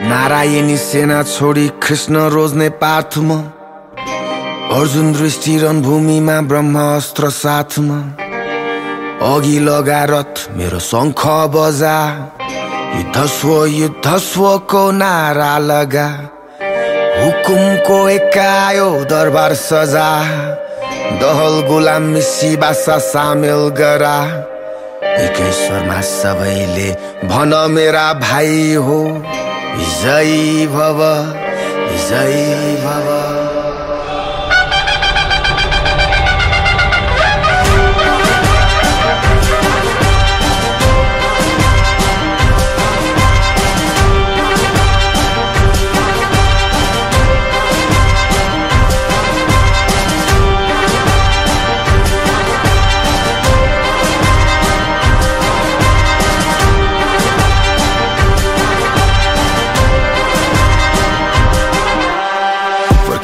नारायणी सेना छोडी कृष्ण रोज्ने पार्थमा, अर्जुन दृष्टि रणभूमिमा ब्रह्मास्त्र साथमा। अघि लगा रथ मेरो शङ्ख बजा, युद्ध स्वको नारा लगा। हुकुमको एकायो दरबार सजा, दहल गुलामी सिबासा सामेल गरा। एकेश्वरमा सबैले भन मेरा भाइ हो, विजयी भव विजयी भव।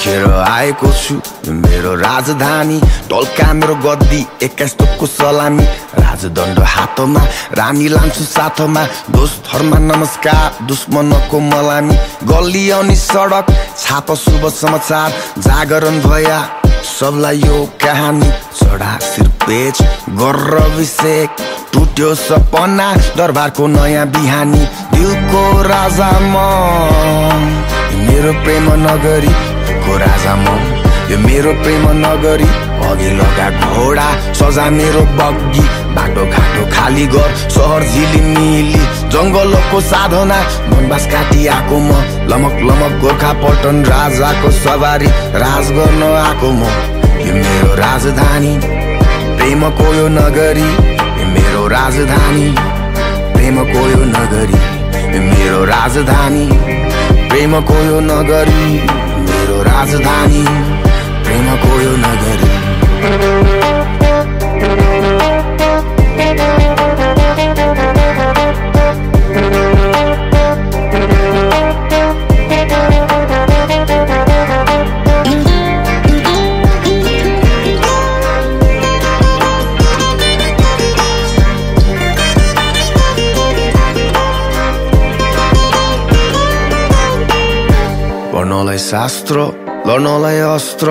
खेर आएको छु मेरो राजधानी, टल्का मेरो गद्दी 21 तोपको सलामी। राजदण्ड हातमा रानी लान्छु साथमा, दोस्तहरुमा नमस्कार दुश्मनको मलामी। गल्ली अनि सडक छाप शुभ समाचार, जागरण भया सबलाई यो कहानी। चढा सिरपेच गरेर अभिषेक, टुट्यो सपना दरबारको नयाँ बिहानी। दिलको राजा म मेरो प्रेम नगरी को राजा म, यो मेरो प्रेम नगरी। अघि लगा घोडा सजा मेरो बग्गी, बाटो घाटो खाली गर सहर झिलिमिली। जंगलको साधना वनवास काटी आएको म, लमक लमक गोर्खा पल्टन राजाको सवारी राज गर्न आएको म। यो मेरो राजधानी प्रेमको यो नगरी, यो मेरो राजधानी प्रेमको यो नगरी। यो मेरो राजधानी प्रेमको यो नगरी, मेरो राजधानी प्रेमको यो नगरी। पढ्नलाई शास्त्र लड्नलाई अस्त्र,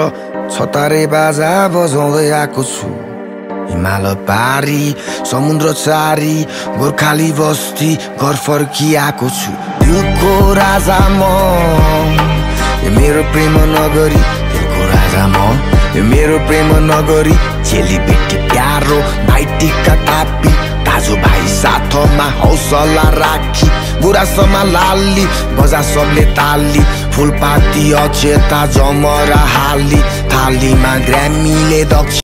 छतारे बाजा बजाउँदै आएको छु। हिमाल पारी समुद्र चारी गोर्खाली बस्ती घर फर्किआएको छु। दिलको राजा म यो मेरो प्रेम नगरी, दिलको राजा म यो मेरो प्रेम नगरी। चेली बेटी प्यारो भाइ टिका टापी, दाजु भाइ साथमा हौसला राखी। गुरासमा लाली बजा सबले ताली, फुलपाती अचेता जमरा हाली। थालीमा ग्रामीले दक्ष